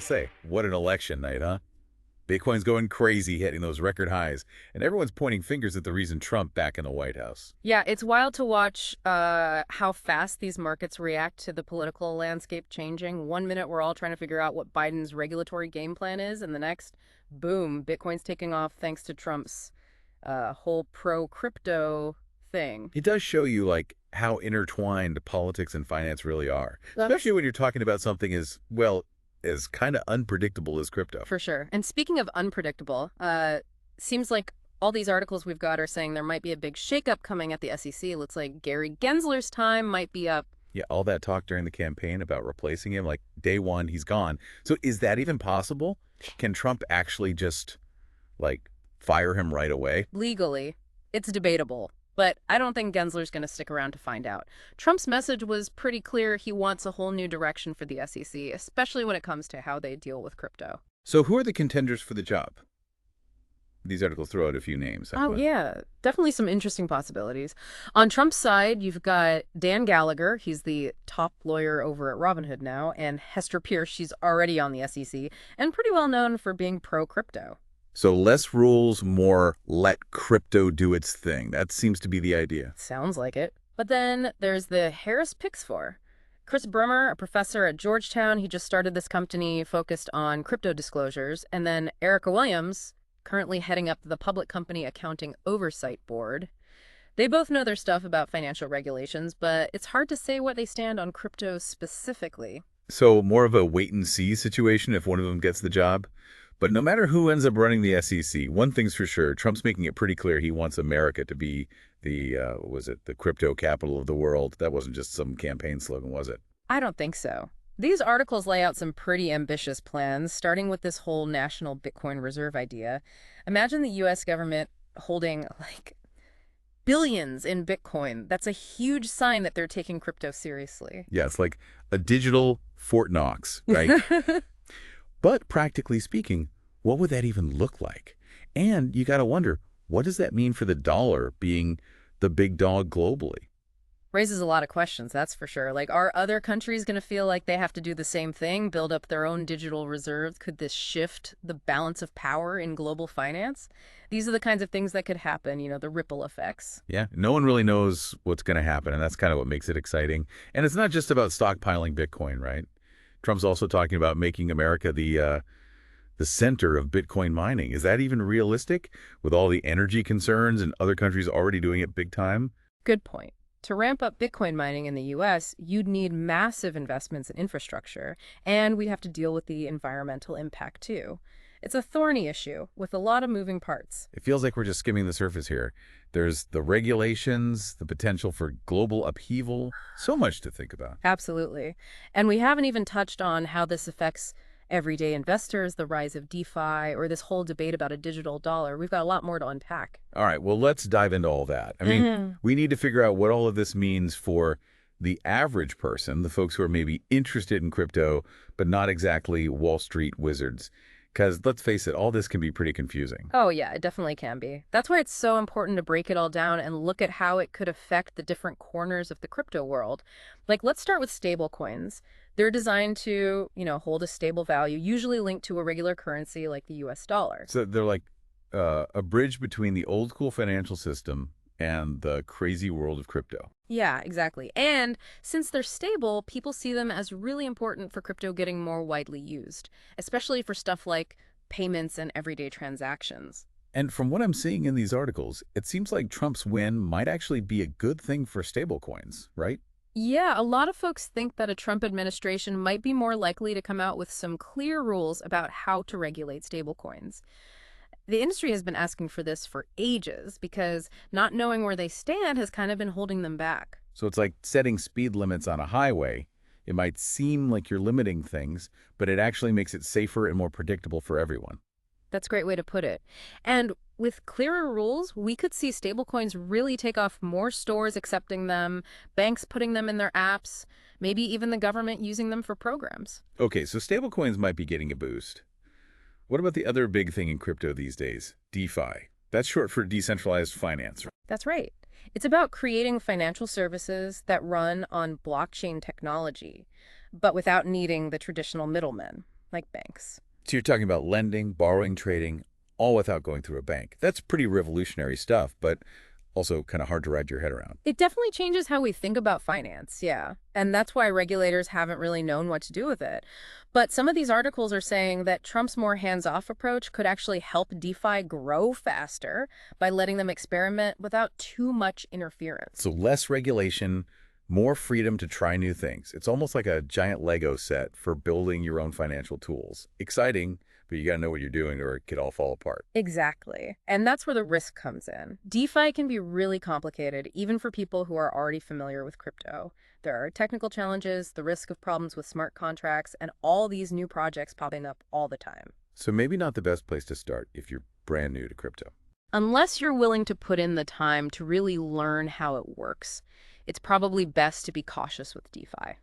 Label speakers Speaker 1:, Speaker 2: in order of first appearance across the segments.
Speaker 1: say, what an election night, huh? Bitcoin's going crazy, hitting those record highs, and everyone's pointing fingers at the reason Trump back in the White House.
Speaker 2: Yeah, it's wild to watch how fast these markets react to the political landscape changing. One minute, we're all trying to figure out what Biden's regulatory game plan is, and the next, boom, Bitcoin's taking off thanks to Trump's whole pro-crypto thing.
Speaker 1: It does show you, like, how intertwined politics and finance really are, especially when you're talking about something as, well, as kind of unpredictable as crypto.
Speaker 2: For sure. And speaking of unpredictable, seems like all these articles we've got are saying there might be a big shakeup coming at the SEC. Looks like Gary Gensler's time might be up.
Speaker 1: Yeah, all that talk during the campaign about replacing him, like day one, he's gone. So is that even possible? Can Trump actually just, like, fire him right away?
Speaker 2: Legally, it's debatable. But I don't think Gensler's going to stick around to find out. Trump's message was pretty clear. He wants a whole new direction for the SEC, especially when it comes to how they deal with crypto.
Speaker 1: So who are the contenders for the job? These articles throw out a few names.
Speaker 2: Oh, yeah. Definitely some interesting possibilities. On Trump's side, you've got Dan Gallagher. He's the top lawyer over at Robinhood now. And Hester Pierce, she's already on the SEC and pretty well known for being pro-crypto.
Speaker 1: So less rules, more let crypto do its thing. That seems to be the idea.
Speaker 2: Sounds like it. But then there's the Harris picks for. Chris Bremer, a professor at Georgetown, he just started this company focused on crypto disclosures. And then Erica Williams, currently heading up the Public Company Accounting Oversight Board. They both know their stuff about financial regulations, but it's hard to say what they stand on crypto specifically.
Speaker 1: So more of a wait-and-see situation if one of them gets the job? But no matter who ends up running the SEC, one thing's for sure, Trump's making it pretty clear he wants America to be the, the crypto capital of the world. That wasn't just some campaign slogan, was it?
Speaker 2: I don't think so. These articles lay out some pretty ambitious plans, starting with this whole national Bitcoin reserve idea. Imagine the U.S. government holding, like, billions in Bitcoin. That's a huge sign that they're taking crypto seriously.
Speaker 1: Yeah, it's like a digital Fort Knox, right? But practically speaking, what would that even look like? And you got to wonder, what does that mean for the dollar being the big dog globally?
Speaker 2: Raises a lot of questions, that's for sure. Like, are other countries going to feel like they have to do the same thing, build up their own digital reserves? Could this shift the balance of power in global finance? These are the kinds of things that could happen, the ripple effects.
Speaker 1: Yeah, no one really knows what's going to happen, and that's kind of what makes it exciting. And it's not just about stockpiling Bitcoin, right? Trump's also talking about making America the center of Bitcoin mining. Is that even realistic with all the energy concerns and other countries already doing it big time?
Speaker 2: Good point. To ramp up Bitcoin mining in the U.S., you'd need massive investments in infrastructure, and we'd have to deal with the environmental impact, too. It's a thorny issue with a lot of moving parts.
Speaker 1: It feels like we're just skimming the surface here. There's the regulations, the potential for global upheaval, so much to think about.
Speaker 2: Absolutely. And we haven't even touched on how this affects everyday investors, the rise of DeFi, or this whole debate about a digital dollar. We've got a lot more to unpack.
Speaker 1: All right, well, let's dive into all that. I mean, we need to figure out what all of this means for the average person, the folks who are maybe interested in crypto, but not exactly Wall Street wizards. Because let's face it, all this can be pretty confusing.
Speaker 2: Oh, yeah, it definitely can be. That's why it's so important to break it all down and look at how it could affect the different corners of the crypto world. Like, let's start with stablecoins. They're designed to, hold a stable value, usually linked to a regular currency like the US dollar.
Speaker 1: So they're like a bridge between the old school financial system and the crazy world of crypto.
Speaker 2: Yeah, exactly. And since they're stable, people see them as really important for crypto getting more widely used, especially for stuff like payments and everyday transactions.
Speaker 1: And from what I'm seeing in these articles, it seems like Trump's win might actually be a good thing for stablecoins, right?
Speaker 2: Yeah, a lot of folks think that a Trump administration might be more likely to come out with some clear rules about how to regulate stablecoins. The industry has been asking for this for ages because not knowing where they stand has kind of been holding them back.
Speaker 1: So it's like setting speed limits on a highway. It might seem like you're limiting things, but it actually makes it safer and more predictable for everyone.
Speaker 2: That's a great way to put it. And with clearer rules, we could see stablecoins really take off, more stores accepting them, banks putting them in their apps, maybe even the government using them for programs.
Speaker 1: Okay, so stablecoins might be getting a boost. What about the other big thing in crypto these days? DeFi. That's short for decentralized finance, right?
Speaker 2: That's right. It's about creating financial services that run on blockchain technology, but without needing the traditional middlemen. like banks.
Speaker 1: So you're talking about lending, borrowing, trading, all without going through a bank. That's pretty revolutionary stuff, but also kind of hard to wrap your head around.
Speaker 2: It definitely changes how we think about finance, yeah. And that's why regulators haven't really known what to do with it. But some of these articles are saying that Trump's more hands-off approach could actually help DeFi grow faster by letting them experiment without too much interference.
Speaker 1: So less regulation, more freedom to try new things. It's almost like a giant Lego set for building your own financial tools. Exciting, but you got to know what you're doing or it could all fall apart.
Speaker 2: Exactly. And that's where the risk comes in. DeFi can be really complicated, even for people who are already familiar with crypto. There are technical challenges, the risk of problems with smart contracts, and all these new projects popping up all the time.
Speaker 1: So maybe not the best place to start if you're brand new to crypto.
Speaker 2: Unless you're willing to put in the time to really learn how it works, it's probably best to be cautious with DeFi.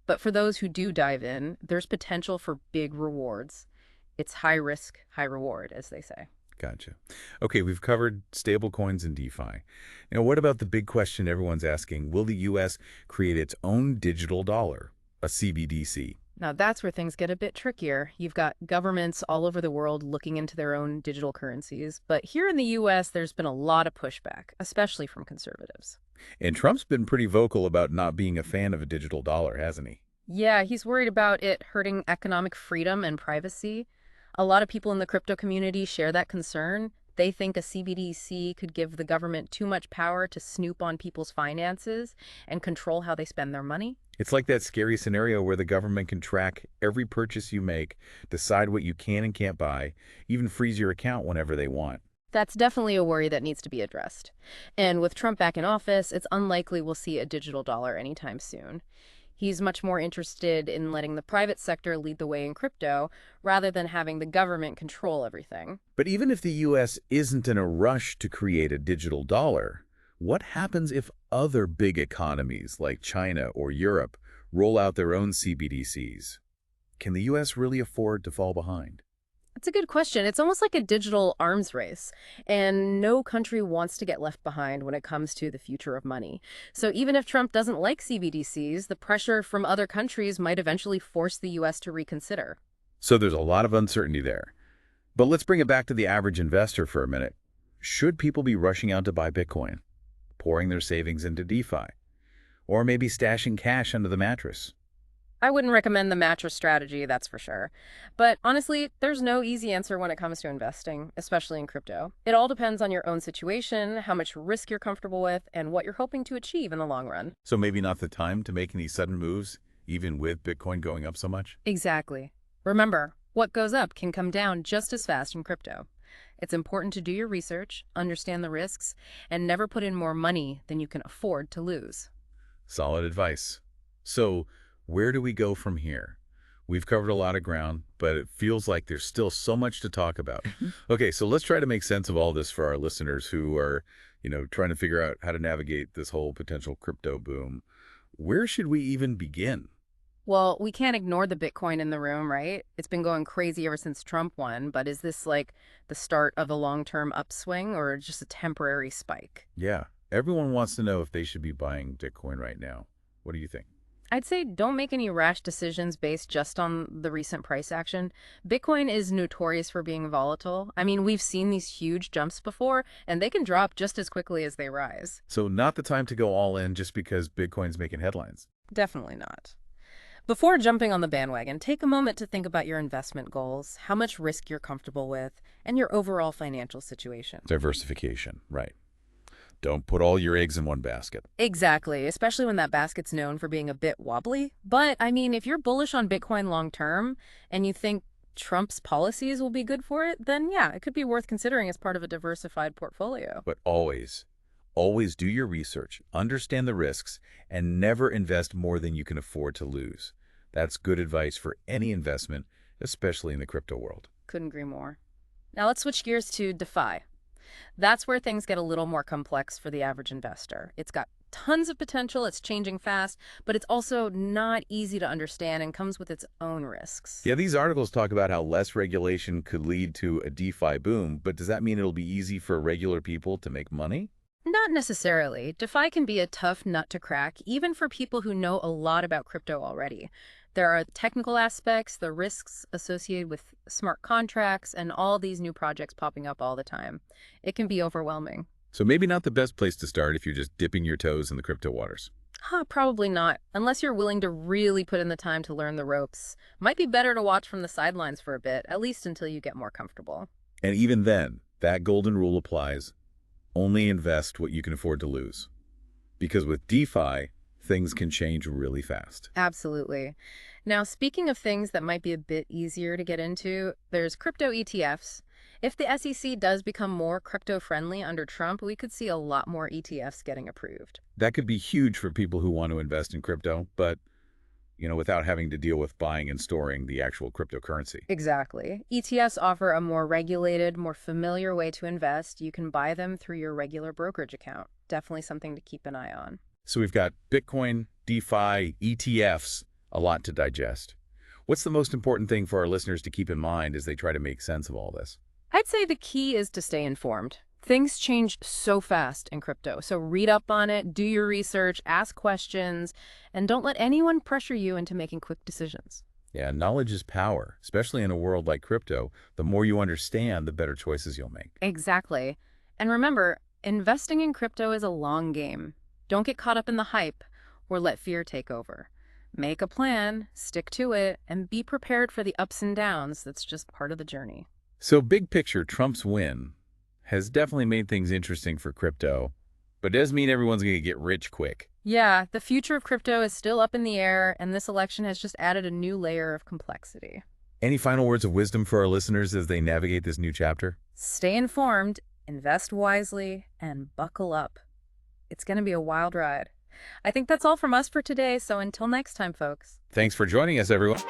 Speaker 2: But for those who do dive in, there's potential for big rewards. It's high risk, high reward, as they say.
Speaker 1: Gotcha. Okay, we've covered stablecoins and DeFi. Now, what about the big question everyone's asking? Will the U.S. create its own digital dollar, a CBDC?
Speaker 2: Now, that's where things get a bit trickier. You've got governments all over the world looking into their own digital currencies. But here in the U.S., there's been a lot of pushback, especially from conservatives.
Speaker 1: And Trump's been pretty vocal about not being a fan of a digital dollar, hasn't he?
Speaker 2: Yeah, he's worried about it hurting economic freedom and privacy. A lot of people in the crypto community share that concern. They think a CBDC could give the government too much power to snoop on people's finances and control how they spend their money.
Speaker 1: It's like that scary scenario where the government can track every purchase you make, decide what you can and can't buy, even freeze your account whenever they want.
Speaker 2: That's definitely a worry that needs to be addressed. And with Trump back in office, it's unlikely we'll see a digital dollar anytime soon. He's much more interested in letting the private sector lead the way in crypto rather than having the government control everything.
Speaker 1: But even if the U.S. isn't in a rush to create a digital dollar, what happens if other big economies like China or Europe roll out their own CBDCs? Can the U.S. really afford to fall behind?
Speaker 2: It's a good question. It's almost like a digital arms race, and no country wants to get left behind when it comes to the future of money. So even if Trump doesn't like CBDCs, the pressure from other countries might eventually force the U.S. to reconsider.
Speaker 1: So there's a lot of uncertainty there. But let's bring it back to the average investor for a minute. Should people be rushing out to buy Bitcoin, pouring their savings into DeFi, or maybe stashing cash under the mattress?
Speaker 2: I wouldn't recommend the mattress strategy, that's for sure. But honestly, there's no easy answer when it comes to investing, especially in crypto. It all depends on your own situation, how much risk you're comfortable with, and what you're hoping to achieve in the long run.
Speaker 1: So maybe not the time to make any sudden moves, even with Bitcoin going up so much?
Speaker 2: Exactly. Remember, what goes up can come down just as fast in crypto. It's important to do your research, understand the risks, and never put in more money than you can afford to lose.
Speaker 1: Solid advice. So where do we go from here? We've covered a lot of ground, but it feels like there's still so much to talk about. Okay, so let's try to make sense of all this for our listeners who are, trying to figure out how to navigate this whole potential crypto boom. Where should we even begin?
Speaker 2: Well, we can't ignore the Bitcoin in the room, right? It's been going crazy ever since Trump won, but is this like the start of a long-term upswing or just a temporary spike?
Speaker 1: Yeah, everyone wants to know if they should be buying Bitcoin right now. What do you think?
Speaker 2: I'd say don't make any rash decisions based just on the recent price action. Bitcoin is notorious for being volatile. I mean, we've seen these huge jumps before, and they can drop just as quickly as they rise.
Speaker 1: So not the time to go all in just because Bitcoin's making headlines.
Speaker 2: Definitely not. Before jumping on the bandwagon, take a moment to think about your investment goals, how much risk you're comfortable with, and your overall financial situation.
Speaker 1: Diversification, right. Don't put all your eggs in one basket.
Speaker 2: Exactly, especially when that basket's known for being a bit wobbly. But, I mean, if you're bullish on Bitcoin long term and you think Trump's policies will be good for it, then yeah, it could be worth considering as part of a diversified portfolio.
Speaker 1: But always do your research, understand the risks, and never invest more than you can afford to lose. That's good advice for any investment, especially in the crypto world.
Speaker 2: Couldn't agree more. Now let's switch gears to DeFi. That's where things get a little more complex for the average investor. It's got tons of potential, it's changing fast, but it's also not easy to understand and comes with its own risks.
Speaker 1: Yeah, these articles talk about how less regulation could lead to a DeFi boom, but does that mean it'll be easy for regular people to make money?
Speaker 2: Not necessarily. DeFi can be a tough nut to crack, even for people who know a lot about crypto already. There are technical aspects, the risks associated with smart contracts, and all these new projects popping up all the time. It can be overwhelming.
Speaker 1: So maybe not the best place to start if you're just dipping your toes in the crypto waters.
Speaker 2: Probably not, unless you're willing to really put in the time to learn the ropes. Might be better to watch from the sidelines for a bit, at least until you get more comfortable.
Speaker 1: And even then, that golden rule applies. Only invest what you can afford to lose. Because with DeFi, things can change really fast.
Speaker 2: Absolutely. Now, speaking of things that might be a bit easier to get into, there's crypto ETFs. If the SEC does become more crypto-friendly under Trump, we could see a lot more ETFs getting approved.
Speaker 1: That could be huge for people who want to invest in crypto, but, without having to deal with buying and storing the actual cryptocurrency.
Speaker 2: Exactly. ETFs offer a more regulated, more familiar way to invest. You can buy them through your regular brokerage account. Definitely something to keep an eye on.
Speaker 1: So we've got Bitcoin, DeFi, ETFs, a lot to digest. What's the most important thing for our listeners to keep in mind as they try to make sense of all this?
Speaker 2: I'd say the key is to stay informed. Things change so fast in crypto, so read up on it, do your research, ask questions, and don't let anyone pressure you into making quick decisions.
Speaker 1: Yeah, knowledge is power, especially in a world like crypto. The more you understand, the better choices you'll make.
Speaker 2: Exactly. And remember, investing in crypto is a long game. Don't get caught up in the hype or let fear take over. Make a plan, stick to it, and be prepared for the ups and downs. That's just part of the journey.
Speaker 1: So big picture, Trump's win has definitely made things interesting for crypto, but it doesn't mean everyone's going to get rich quick.
Speaker 2: Yeah, the future of crypto is still up in the air, and this election has just added a new layer of complexity.
Speaker 1: Any final words of wisdom for our listeners as they navigate this new chapter?
Speaker 2: Stay informed, invest wisely, and buckle up. It's going to be a wild ride. I think that's all from us for today, so until next time, folks.
Speaker 1: Thanks for joining us, everyone.